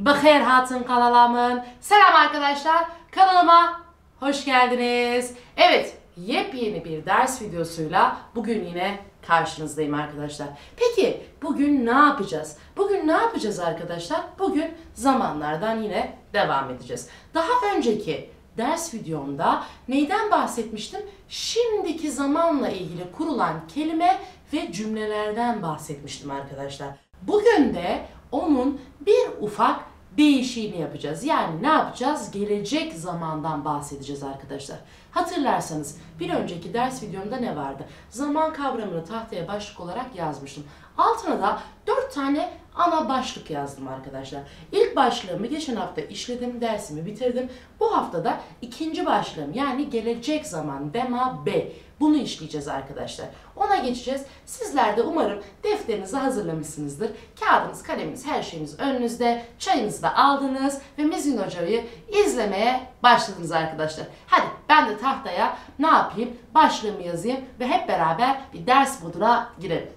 Bakher Hatun kanalımın. Selam arkadaşlar. Kanalıma hoş geldiniz. Evet, yepyeni bir ders videosuyla bugün yine karşınızdayım arkadaşlar. Peki bugün ne yapacağız? Bugün ne yapacağız arkadaşlar? Bugün zamanlardan yine devam edeceğiz. Daha önceki ders videomda neyden bahsetmiştim? Şimdiki zamanla ilgili kurulan kelime ve cümlelerden bahsetmiştim arkadaşlar. Bugün de onun bir ufak değişiğini yapacağız. Yani ne yapacağız? Gelecek zamandan bahsedeceğiz arkadaşlar. Hatırlarsanız bir önceki ders videomda ne vardı? Zaman kavramını tahtaya başlık olarak yazmıştım. Altına da 4 tane ana başlık yazdım arkadaşlar. İlk başlığımı geçen hafta işledim, dersimi bitirdim. Bu hafta da ikinci başlığım yani gelecek zaman dema B. Bunu işleyeceğiz arkadaşlar. Ona geçeceğiz. Sizler de umarım defterinizi hazırlamışsınızdır. Kağıdınız, kaleminiz, her şeyiniz önünüzde. Çayınızı da aldınız ve Mizgin Hoca'yı izlemeye başladınız arkadaşlar. Hadi ben de tahtaya ne yapayım? Başlığımı yazayım ve hep beraber bir ders moduna girelim.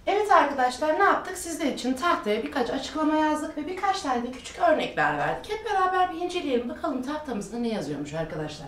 Evet arkadaşlar, ne yaptık? Sizler için tahtaya birkaç açıklama yazdık ve birkaç tane de küçük örnekler verdik. Hep beraber bir inceleyelim bakalım tahtamızda ne yazıyormuş arkadaşlar.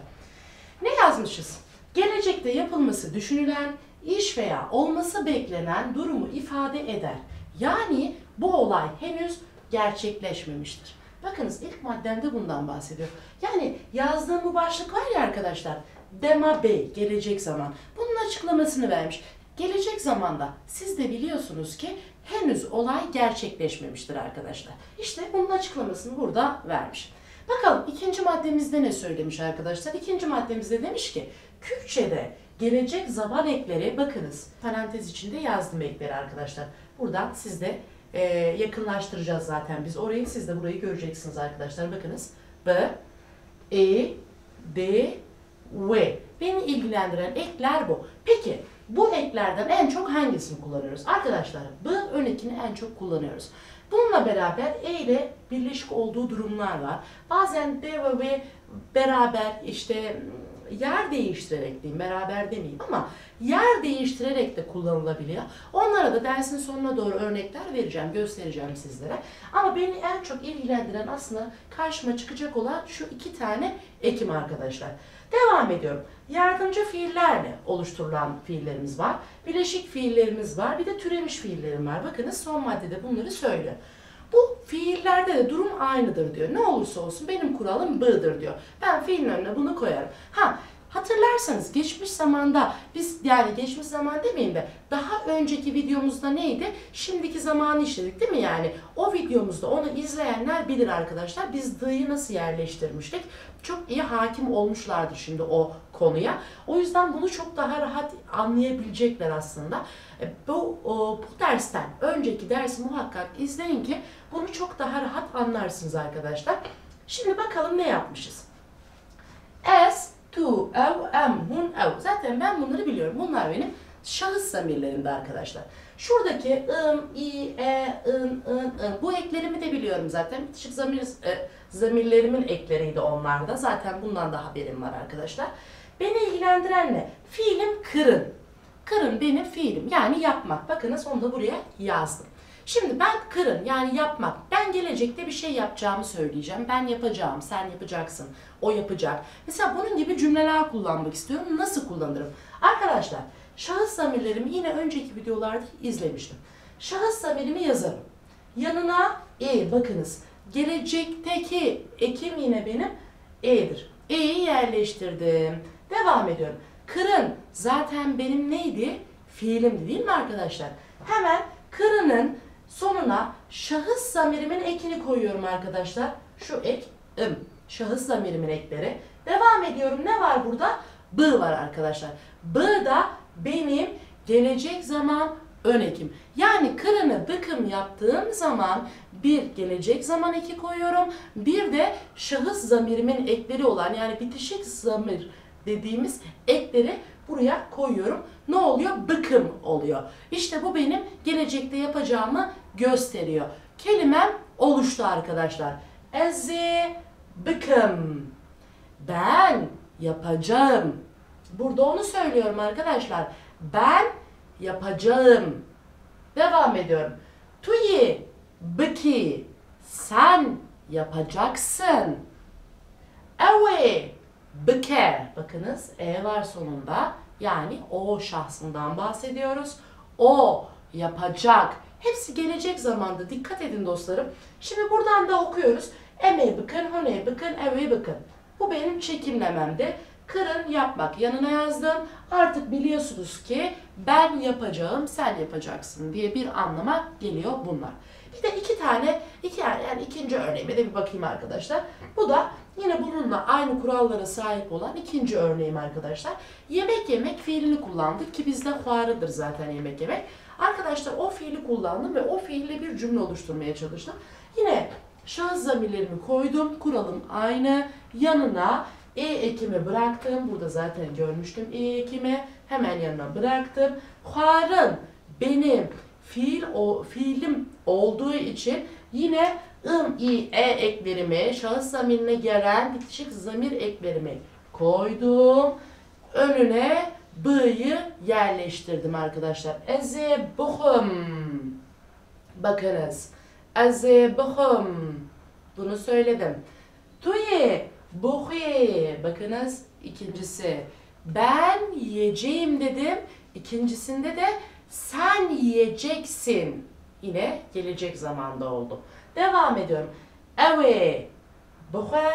Ne yazmışız? Gelecekte yapılması düşünülen, iş veya olması beklenen durumu ifade eder. Yani bu olay henüz gerçekleşmemiştir. Bakınız ilk maddemde bundan bahsediyor. Yani yazdığım bu başlık var ya arkadaşlar, dema bey, gelecek zaman. Bunun açıklamasını vermiş. Gelecek zamanda siz de biliyorsunuz ki henüz olay gerçekleşmemiştir arkadaşlar. İşte bunun açıklamasını burada vermiş. Bakalım ikinci maddemizde ne söylemiş arkadaşlar? İkinci maddemizde demiş ki Kürtçe'de gelecek zaman ekleri, bakınız parantez içinde yazdım ekleri arkadaşlar. Buradan siz de yakınlaştıracağız zaten biz orayı, siz de burayı göreceksiniz arkadaşlar. Bakınız B, E, D, V. Beni ilgilendiren ekler bu. Peki bu eklerden en çok hangisini kullanıyoruz? Arkadaşlar B ön ekini en çok kullanıyoruz. Bununla beraber E ile birleşik olduğu durumlar var. Bazen D ve V beraber işte yer değiştirerek diyeyim, beraber demeyeyim ama yer değiştirerek de kullanılabiliyor. Onlara da dersin sonuna doğru örnekler vereceğim, göstereceğim sizlere. Ama beni en çok ilgilendiren aslında karşıma çıkacak olan şu iki tane ekim arkadaşlar. Devam ediyorum. Yardımcı fiillerle oluşturulan fiillerimiz var. Bileşik fiillerimiz var. Bir de türemiş fiillerim var. Bakınız son maddede bunları söylüyor. Bu fiillerde de durum aynıdır diyor. Ne olursa olsun benim kuralım B'dır diyor. Ben fiilin önüne bunu koyarım. Hatırlarsanız geçmiş zamanda biz, yani geçmiş zaman demeyeyim de daha önceki videomuzda neydi? Şimdiki zamanı işledik değil mi yani? O videomuzda onu izleyenler bilir arkadaşlar. Biz D'yı nasıl yerleştirmiştik? Çok iyi hakim olmuşlardır şimdi o konuya. O yüzden bunu çok daha rahat anlayabilecekler aslında. Bu dersten önceki dersi muhakkak izleyin ki bunu çok daha rahat anlarsınız arkadaşlar. Şimdi bakalım ne yapmışız? As, to, ev, em, hun, ev. Zaten ben bunları biliyorum. Bunlar benim şahıs zamirlerimde arkadaşlar. Şuradaki i, e, ın, bu eklerimi de biliyorum zaten. Bitişik zamirlerimin ekleriydi onlar da. Zaten bundan da haberim var arkadaşlar. Beni ilgilendiren ne? Fiilim kırın. Kırın benim fiilim. Yani yapmak. Bakınız onu da buraya yazdım. Şimdi ben kırın yani yapmak. Ben gelecekte bir şey yapacağımı söyleyeceğim. Ben yapacağım, sen yapacaksın, o yapacak. Mesela bunun gibi cümleler kullanmak istiyorum. Nasıl kullanırım? Arkadaşlar şahıs zamirlerimi yine önceki videolarda izlemiştim. Şahıs zamirimi yazarım. Yanına E, bakınız. Gelecekteki ekim yine benim E'dir. E'yi yerleştirdim. Devam ediyorum. Kırın zaten benim neydi? Fiilimdi değil mi arkadaşlar? Hemen kırının sonuna şahıs zamirimin ekini koyuyorum arkadaşlar. Şu ek, şahıs zamirimin ekleri. Devam ediyorum. Ne var burada? B var arkadaşlar. B da benim gelecek zaman ön ekim. Yani kırını bıkım yaptığım zaman bir gelecek zaman eki koyuyorum. Bir de şahıs zamirimin ekleri olan yani bitişik zamir dediğimiz ekleri buraya koyuyorum. Ne oluyor? Bıkım oluyor. İşte bu benim gelecekte yapacağımı gösteriyor. Kelimem oluştu arkadaşlar. Eze bıkım. Ben yapacağım. Burada onu söylüyorum arkadaşlar. Ben yapacağım. Devam ediyorum. Tuyi bıki. Sen yapacaksın. Ewe bıke. Bakınız e var sonunda. Yani o şahsından bahsediyoruz. O yapacak. Hepsi gelecek zamanda. Dikkat edin dostlarım. Şimdi buradan da okuyoruz. Eme bıkın, hone bıkın, eve bıkın. Bu benim çekimlememdi. Kırın yapmak yanına yazdım. Artık biliyorsunuz ki ben yapacağım, sen yapacaksın diye bir anlama geliyor bunlar. Bir de yani ikinci örneğime de bir bakayım arkadaşlar. Bu da yine bununla aynı kurallara sahip olan ikinci örneğim arkadaşlar. Yemek yemek fiilini kullandık ki bizde huarıdır zaten yemek yemek. Arkadaşlar o fiili kullandım ve o fiille bir cümle oluşturmaya çalıştım. Yine şahıs zamirlerimi koydum. Kuralım aynı. Yanına ekimi bıraktım. Burada zaten görmüştüm ekimi. Hemen yanına bıraktım. Huarın benim fiilim olduğu için yine eklerimi, şahıs zamirine gelen bitişik zamir eklerimi koydum. Önüne b'yı yerleştirdim arkadaşlar. Eze buhum. Bakınız. Eze buhum. Bunu söyledim. Tuye buhi. Bakınız ikincisi. Ben yiyeceğim dedim. İkincisinde de sen yiyeceksin. Yine gelecek zamanda oldu. Devam ediyorum. Eve buhe,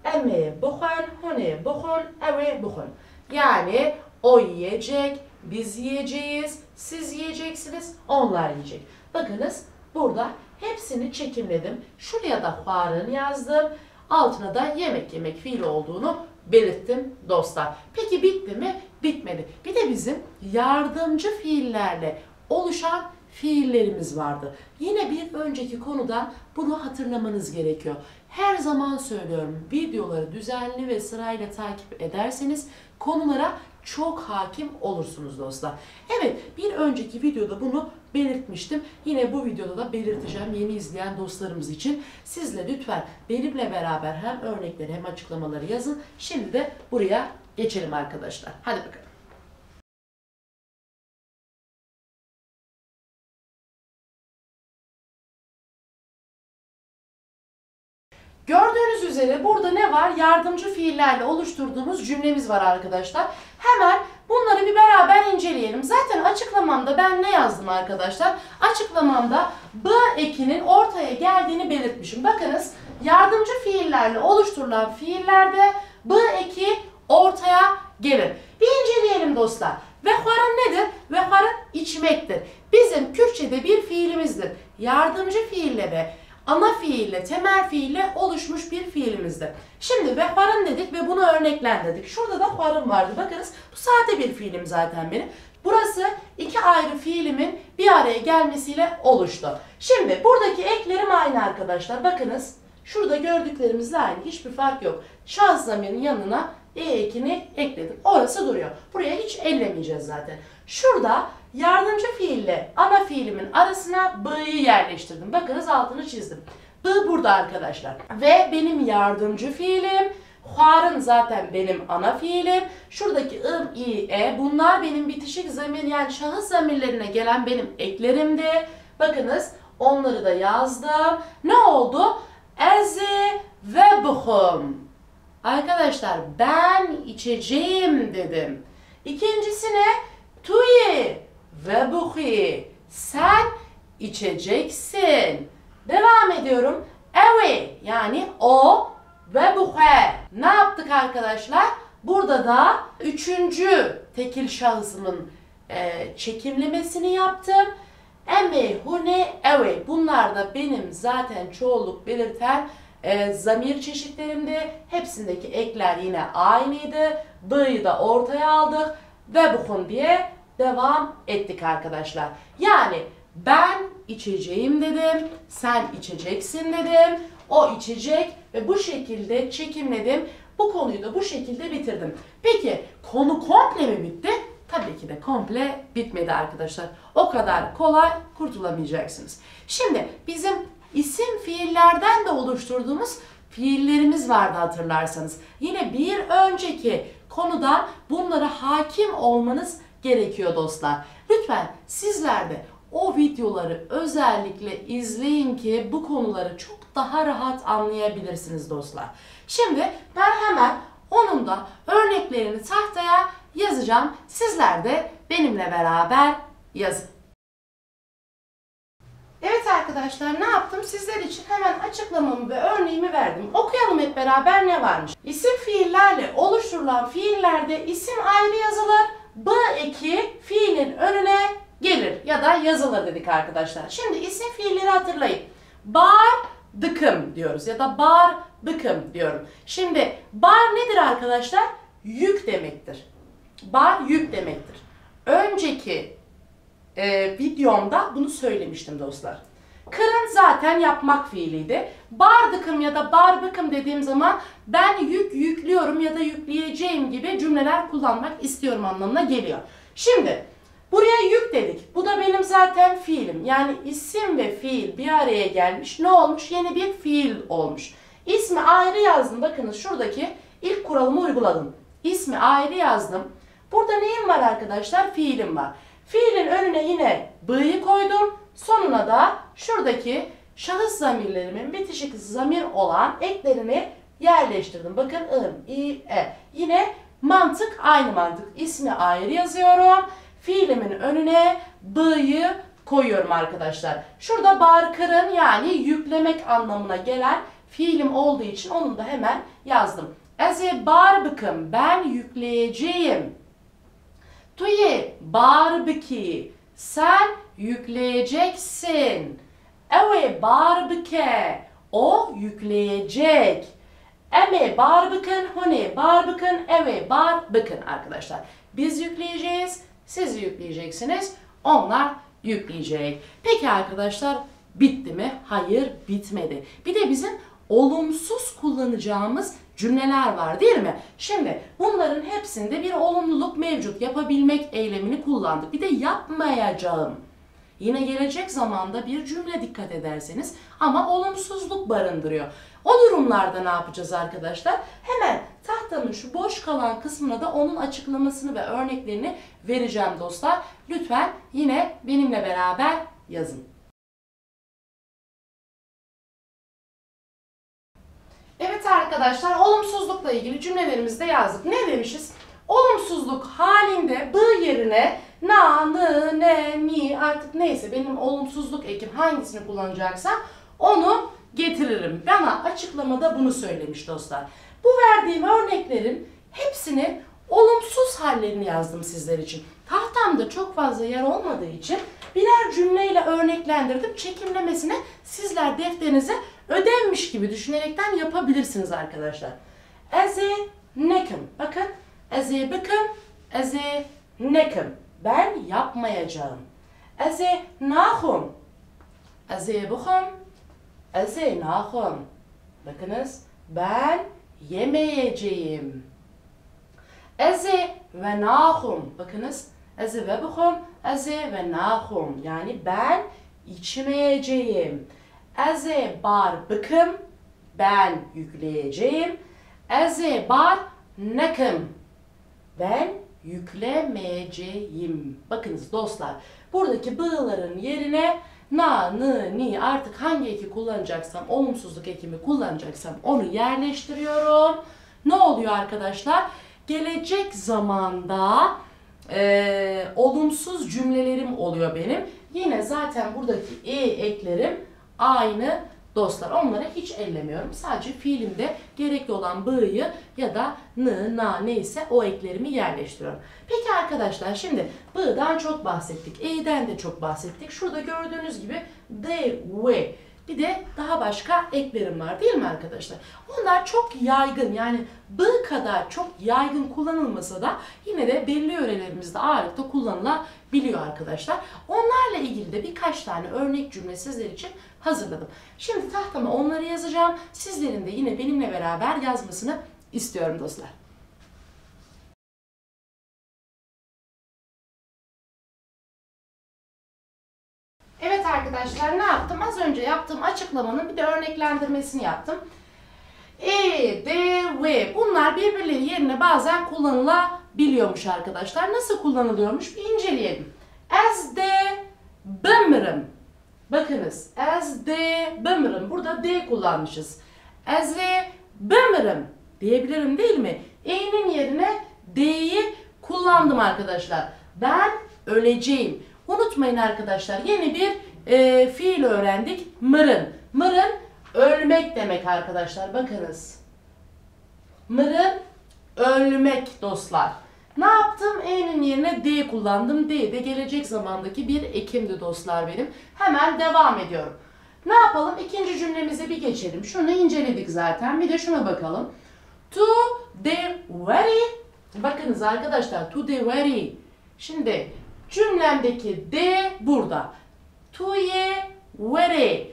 eme buhen, hone buhun, eve buhun. Yani o yiyecek, biz yiyeceğiz, siz yiyeceksiniz, onlar yiyecek. Bakınız burada hepsini çekimledim. Şuraya da huarın yazdım. Altına da yemek yemek fiili olduğunu belirttim dostlar. Peki bitti mi? Bitmedi. Bir de bizim yardımcı fiillerle oluşan fiillerimiz vardı. Yine bir önceki konudan bunu hatırlamanız gerekiyor. Her zaman söylüyorum, videoları düzenli ve sırayla takip ederseniz konulara çok hakim olursunuz dostlar. Evet, bir önceki videoda bunu belirtmiştim. Yine bu videoda da belirteceğim yeni izleyen dostlarımız için. Siz de lütfen benimle beraber hem örnekleri hem açıklamaları yazın. Şimdi de buraya geçelim arkadaşlar. Hadi bakalım. Gördüğünüz üzere burada ne var? Yardımcı fiillerle oluşturduğumuz cümlemiz var arkadaşlar. Hemen bunları bir beraber inceleyelim. Zaten açıklamamda ben ne yazdım arkadaşlar? Açıklamamda b ekinin ortaya geldiğini belirtmişim. Bakınız yardımcı fiillerle oluşturulan fiillerde b eki ortaya gelir. Bir inceleyelim dostlar. Vehvarın nedir? Vehvarın içmektir. Bizim Kürtçe'de bir fiilimizdir. Yardımcı fiille ve ana fiille, temel fiille oluşmuş bir fiilimizdir. Şimdi vehvarın dedik ve bunu örneklendirdik. Şurada da huarın vardı. Bakınız bu sade bir fiilim zaten benim. Burası iki ayrı fiilimin bir araya gelmesiyle oluştu. Şimdi buradaki eklerim aynı arkadaşlar. Bakınız şurada gördüklerimizle aynı. Hiçbir fark yok. Şahıs zamirinin yanına ekini ekledim. Orası duruyor. Buraya hiç ellemeyeceğiz zaten. Şurada yardımcı fiille ana fiilimin arasına b'yi yerleştirdim. Bakınız altını çizdim. B burada arkadaşlar. Ve benim yardımcı fiilim. Huarın zaten benim ana fiilim. Şuradaki bunlar benim bitişik zamir yani şahıs zamirlerine gelen benim eklerimdi. Bakınız onları da yazdım. Ne oldu? Eze ve buhum. Arkadaşlar ben içeceğim dedim. İkincisine tuyi ve buhi. Sen içeceksin. Devam ediyorum. Evi yani o ve buhe. Ne yaptık arkadaşlar? Burada da üçüncü tekil şahısımın çekimlemesini yaptım. Emi, hune, evi. Bunlar da benim zaten çoğulluk belirten zamir çeşitlerimdi. Hepsindeki ekler yine aynıydı. B'yi da ortaya aldık. Ve buhun diye devam ettik arkadaşlar. Yani ben içeceğim dedim. Sen içeceksin dedim. O içecek ve bu şekilde çekimledim. Bu konuyu da bu şekilde bitirdim. Peki konu komple mi bitti? Tabii ki de komple bitmedi arkadaşlar. O kadar kolay kurtulamayacaksınız. Şimdi bizim isim fiillerden de oluşturduğumuz fiillerimiz vardı hatırlarsanız. Yine bir önceki konudan bunlara hakim olmanız gerekiyor dostlar. Lütfen sizler de o videoları özellikle izleyin ki bu konuları çok daha rahat anlayabilirsiniz dostlar. Şimdi ben hemen onun da örneklerini tahtaya yazacağım. Sizler de benimle beraber yazın. Evet arkadaşlar, ne yaptım? Sizler için hemen açıklamamı ve örneğimi verdim. Okuyalım hep beraber ne varmış. İsim fiillerle oluşturulan fiillerde isim ayrı yazılır. B eki fiilin önüne gelir ya da yazılır dedik arkadaşlar. Şimdi isim fiilleri hatırlayın. Bardıkım diyoruz ya da bardıkım diyorum. Şimdi bar nedir arkadaşlar? Yük demektir. Bar yük demektir. Önceki videomda bunu söylemiştim dostlar. Kırın zaten yapmak fiiliydi. Bardıkım ya da barbıkım dediğim zaman ben yüklüyorum ya da yükleyeceğim gibi cümleler kullanmak istiyorum anlamına geliyor. Şimdi buraya yük dedik. Bu da benim zaten fiilim. Yani isim ve fiil bir araya gelmiş. Ne olmuş? Yeni bir fiil olmuş. İsmi ayrı yazdım. Bakınız şuradaki ilk kuralımı uyguladım. İsmi ayrı yazdım. Burada neyim var arkadaşlar? Fiilim var. Fiilin önüne yine b'yi koydum. Sonuna da şuradaki şahıs zamirlerimin bitişik zamir olan eklerini yerleştirdim. Bakın i, e. Yine mantık aynı mantık. İsmi ayrı yazıyorum. Fiilimin önüne b'yi koyuyorum arkadaşlar. Şurada barkırın yani yüklemek anlamına gelen fiilim olduğu için onu da hemen yazdım. Eze barbıkım, ben yükleyeceğim. Tuye barbiki, sen yükleyeceksin. Eve barbike, o yükleyecek. Eme barbıkın, hone barbıkın, eve barbıkın arkadaşlar. Biz yükleyeceğiz, siz yükleyeceksiniz, onlar yükleyecek. Peki arkadaşlar, bitti mi? Hayır, bitmedi. Bir de bizim olumsuz kullanacağımız cümleler var değil mi? Şimdi bunların hepsinde bir olumluluk mevcut. Yapabilmek eylemini kullandık. Bir de yapmayacağım. Yine gelecek zamanda bir cümle dikkat ederseniz ama olumsuzluk barındırıyor. O durumlarda ne yapacağız arkadaşlar? Hemen tahtanın şu boş kalan kısmına da onun açıklamasını ve örneklerini vereceğim dostlar. Lütfen yine benimle beraber yazın. Evet arkadaşlar, olumsuzlukla ilgili cümlelerimizi de yazdık. Ne demişiz? Olumsuzluk halinde b yerine na, nı, ne, ni artık neyse benim olumsuzluk ekim hangisini kullanacaksam onu getiririm. Bana açıklamada bunu söylemiş dostlar. Bu verdiğim örneklerin hepsini olumsuz hallerini yazdım sizler için. Tahtamda çok fazla yer olmadığı için birer cümleyle örneklendirdim. Çekimlemesine sizler defterinize ödevmiş gibi düşünerekten yapabilirsiniz arkadaşlar. Eze nekim. Bakın. Eze bıkım. Eze nekim. Ben yapmayacağım. Eze nahum. Eze bukhum. Eze nahum. Bakınız. Ben yemeyeceğim. Eze ve nahum. Bakınız. Eze ve bukhum. Eze ve nahum. Yani ben içmeyeceğim. Eze bar bıkım, ben yükleyeceğim. Eze bar nekim, ben yüklemeyeceğim. Bakınız dostlar, buradaki b'ların yerine na, nı, ni artık hangi eki kullanacaksam, olumsuzluk ekimi kullanacaksam onu yerleştiriyorum. Ne oluyor arkadaşlar? Gelecek zamanda olumsuz cümlelerim oluyor benim. Yine zaten buradaki eklerim aynı dostlar. Onları hiç ellemiyorum. Sadece fiilimde gerekli olan b'yi ya da n, na neyse o eklerimi yerleştiriyorum. Peki arkadaşlar, şimdi b'dan çok bahsettik. E'den de çok bahsettik. Şurada gördüğünüz gibi de, ve. Bir de daha başka eklerim var değil mi arkadaşlar? Onlar çok yaygın, yani b kadar çok yaygın kullanılmasa da yine de belli yörelerimizde ağırlıkta kullanılabiliyor arkadaşlar. Onlarla ilgili de birkaç tane örnek cümle sizler için hazırladım. Şimdi tahtama onları yazacağım. Sizlerin de yine benimle beraber yazmasını istiyorum dostlar. Evet arkadaşlar, ne yaptım? Az önce yaptığım açıklamanın bir de örneklendirmesini yaptım. E, D, V. Bunlar birbirleri yerine bazen kullanılabiliyormuş arkadaşlar. Nasıl kullanılıyormuş? Bir inceleyelim. As de bımırım. Bakınız. As de bımırım. Burada D kullanmışız. As de bımırım diyebilirim değil mi? E'nin yerine D'yi kullandım arkadaşlar. Ben öleceğim. Unutmayın arkadaşlar, yeni bir fiil öğrendik. Mırın. Mırın ölmek demek arkadaşlar. Bakınız. Mırın ölmek dostlar. Ne yaptım? E'nin yerine D kullandım. D de gelecek zamandaki bir ekimdi dostlar benim. Hemen devam ediyorum. Ne yapalım? İkinci cümlemize bir geçelim. Şunu inceledik zaten. Bir de şuna bakalım. To the very. Bakınız arkadaşlar. To the very. Şimdi cümlemdeki D burada. To ye very.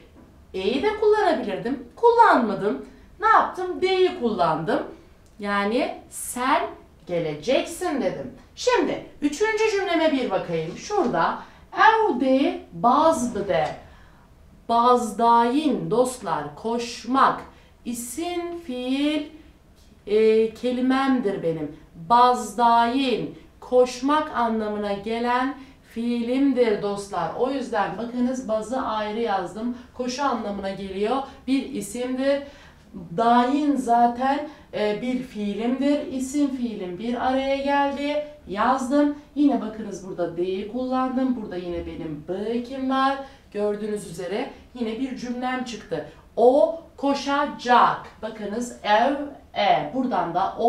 E'yi de kullanabilirdim. Kullanmadım. Ne yaptım? D'yi kullandım. Yani sen geleceksin dedim. Şimdi üçüncü cümleme bir bakayım. Şurada evde bazbıde. Bazdayin dostlar, koşmak. İsim, fiil kelimemdir benim. Bazdayin, koşmak anlamına gelen fiilimdir dostlar. O yüzden bakınız bazı ayrı yazdım. Koşu anlamına geliyor. Bir isimdir. Dayin zaten bir fiilimdir. İsim fiilim bir araya geldi. Yazdım. Yine bakınız burada D'yi kullandım. Burada yine benim B ekim var. Gördüğünüz üzere yine bir cümlem çıktı. O koşacak. Bakınız ev buradan da o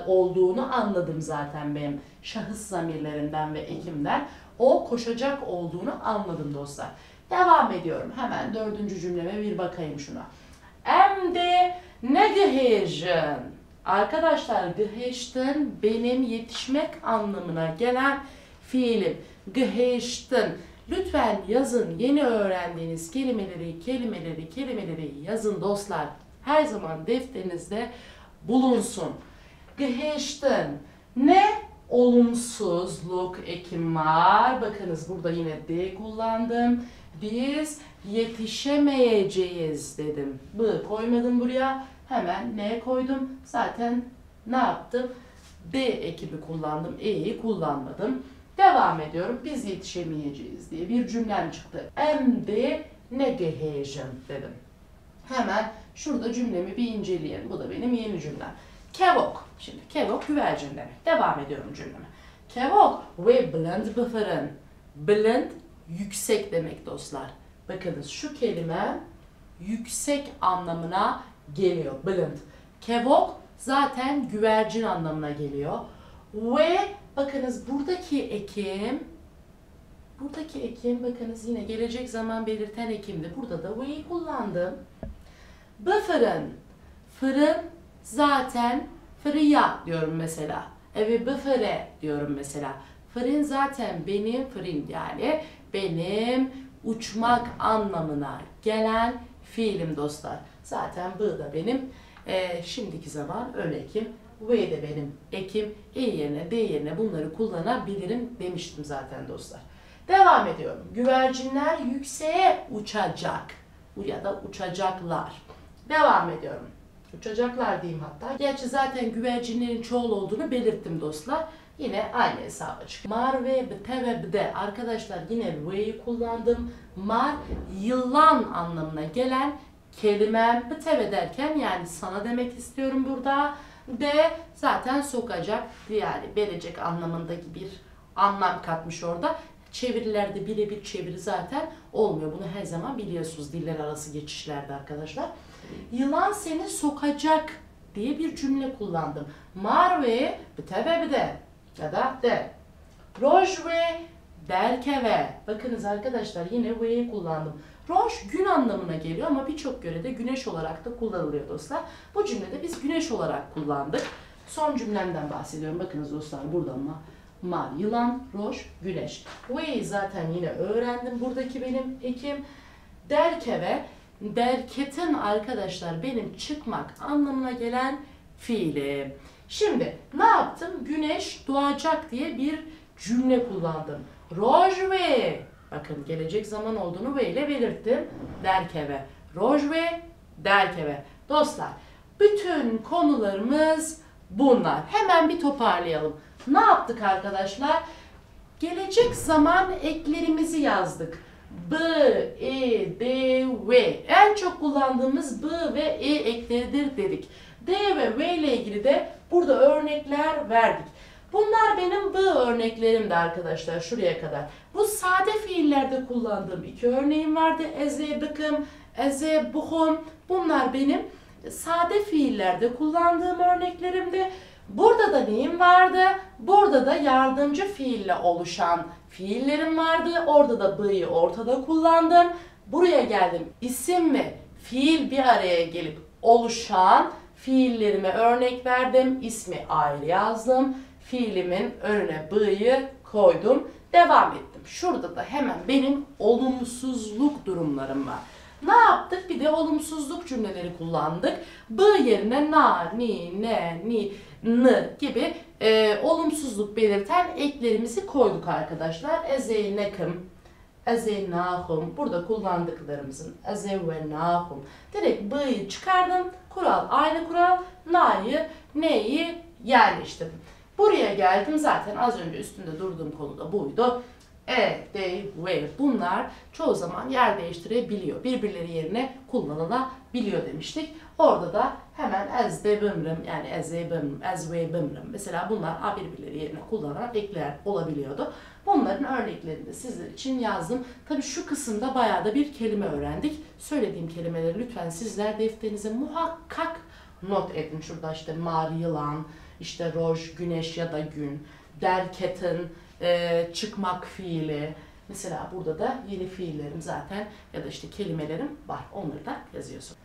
olduğunu anladım zaten benim şahıs zamirlerinden ve ekimden. O koşacak olduğunu anladım dostlar. Devam ediyorum. Hemen dördüncü cümleme bir bakayım şuna. Hem de ne gehejin. Arkadaşlar geheştin benim yetişmek anlamına gelen fiilim. Geheştin. Lütfen yazın, yeni öğrendiğiniz kelimeleri yazın dostlar. Her zaman defterinizde bulunsun. Geheştin. Ne olumsuzluk ekim var. Bakınız burada yine D kullandım. Biz yetişemeyeceğiz dedim. B koymadım buraya. Hemen N koydum. Zaten ne yaptım? B ekibi kullandım. E'yi kullanmadım. Devam ediyorum. Biz yetişemeyeceğiz diye bir cümlem çıktı. Hem de ne gehejim dedim. Hemen şurada cümlemi bir inceleyelim. Bu da benim yeni cümlem. Kevok. Şimdi kevok güvercin demek. Devam ediyorum cümleme. Kevok ve blend bıfırın. Blend yüksek demek dostlar. Bakınız şu kelime yüksek anlamına geliyor. Blend. Kevok zaten güvercin anlamına geliyor. Ve bakınız buradaki ekim bakınız yine gelecek zaman belirten ekimdi. Burada da we'yi kullandım. Bıfırın. Fırın zaten fırıya diyorum mesela. Evet bıfıre diyorum mesela. Fırın zaten benim fırın yani benim uçmak anlamına gelen fiilim dostlar. Zaten bu da benim şimdiki zaman ön ekim. V de benim ekim. E yerine D yerine bunları kullanabilirim demiştim zaten dostlar. Devam ediyorum. Güvercinler yükseğe uçacak. Ya da uçacaklar. Devam ediyorum. Uçacaklar diyeyim hatta. Gerçi zaten güvercinlerin çoğul olduğunu belirttim dostlar. Yine aynı hesaba çık. Mar ve bte ve bde. Arkadaşlar yine ve'yi kullandım. Mar yılan anlamına gelen kelimem. Bte ve derken yani sana demek istiyorum burada. De zaten sokacak yani verecek anlamındaki bir anlam katmış orada. Çevirilerde birebir çeviri zaten olmuyor. Bunu her zaman biliyorsunuz diller arası geçişlerde arkadaşlar. Yılan seni sokacak diye bir cümle kullandım. Mar ve bte ve bde ya da de. Roj ve derkeve. Bakınız arkadaşlar yine ve'yi kullandım. Roj gün anlamına geliyor ama birçok yörede güneş olarak da kullanılıyor dostlar. Bu cümlede biz güneş olarak kullandık. Son cümlemden bahsediyorum. Bakınız dostlar burada mar, yılan, roj, güneş. Ve'yi zaten yine öğrendim. Buradaki benim ekim. Derkeve, derketin arkadaşlar benim çıkmak anlamına gelen fiili. Şimdi ne yaptım? Güneş doğacak diye bir cümle kullandım. Roj ve Bakın gelecek zaman olduğunu ve ile belirttim. Derkeve. Rojve, derkeve. Dostlar, bütün konularımız bunlar. Hemen bir toparlayalım. Ne yaptık arkadaşlar? Gelecek zaman eklerimizi yazdık. B, E, D, V. En çok kullandığımız B ve E ekleridir dedik. D ve V ile ilgili de burada örnekler verdik. Bunlar benim B örneklerimdi arkadaşlar şuraya kadar. Bu sade fiillerde kullandığım iki örneğim vardı. Eze bıkım, eze buhum. Bunlar benim sade fiillerde kullandığım örneklerimdi. Burada da neyim vardı? Burada da yardımcı fiille oluşan fiillerim vardı. Orada da B'yi ortada kullandım. Buraya geldim. İsim ve fiil bir araya gelip oluşan fiillerime örnek verdim. İsmi ayrı yazdım. Fiilimin önüne B'yi koydum. Devam ettim. Şurada da hemen benim olumsuzluk durumlarım var. Ne yaptık? Bir de olumsuzluk cümleleri kullandık. B yerine na, ni, ne, ni, n gibi olumsuzluk belirten eklerimizi koyduk arkadaşlar. Ezeynekım, ezeynahum. Burada kullandıklarımızın ezevvenahum. Direkt B'yi çıkardım. Kural aynı kural. Na'yı, ne'yi yerleştirdim. Buraya geldim. Zaten az önce üstünde durduğum konu da buydu. E, D, V bunlar çoğu zaman yer değiştirebiliyor. Birbirleri yerine kullanılabiliyor demiştik. Orada da hemen as de bımrım yani as de bımrım, as ve bımrım. Mesela bunlar birbirleri yerine kullanılan ekler olabiliyordu. Bunların örneklerini de sizler için yazdım. Tabii şu kısımda bayağı da bir kelime öğrendik. Söylediğim kelimeleri lütfen sizler defterinize muhakkak not edin. Şurada işte mar, yılan, işte roj, güneş ya da gün, derketin, çıkmak fiili. Mesela burada da yeni fiillerim zaten ya da işte kelimelerim var. Onları da yazıyorsun.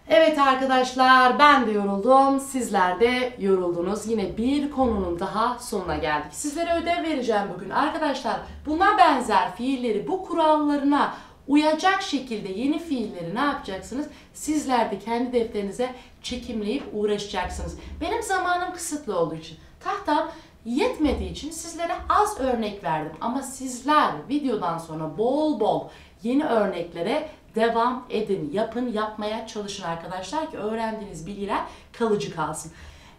Evet arkadaşlar ben de yoruldum. Sizler de yoruldunuz. Yine bir konunun daha sonuna geldik. Sizlere ödev vereceğim bugün. Arkadaşlar buna benzer fiilleri bu kurallarına uyacak şekilde yeni fiilleri ne yapacaksınız? Sizler de kendi defterinize çekimleyip uğraşacaksınız. Benim zamanım kısıtlı olduğu için tahtam yetmediği için sizlere az örnek verdim. Ama sizler videodan sonra bol bol yeni örneklere devam edin. Yapın, yapmaya çalışın arkadaşlar ki öğrendiğiniz bilgiler kalıcı kalsın.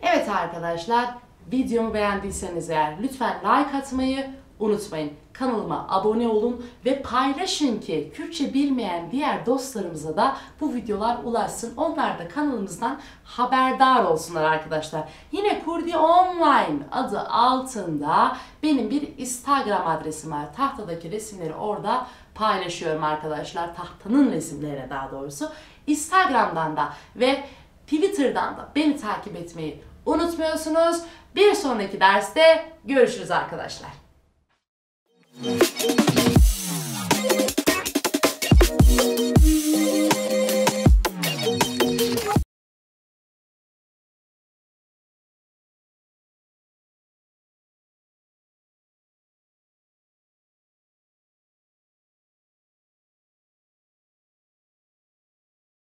Evet arkadaşlar, videomu beğendiyseniz eğer lütfen like atmayı unutmayın. Kanalıma abone olun ve paylaşın ki Kürtçe bilmeyen diğer dostlarımıza da bu videolar ulaşsın. Onlar da kanalımızdan haberdar olsunlar arkadaşlar. Yine Kurdi Online adı altında benim bir Instagram adresim var. Tahtadaki resimleri orada paylaşıyorum arkadaşlar. Tahtanın resimlerine daha doğrusu. Instagram'dan da ve Twitter'dan da beni takip etmeyi unutmuyorsunuz. Bir sonraki derste görüşürüz arkadaşlar.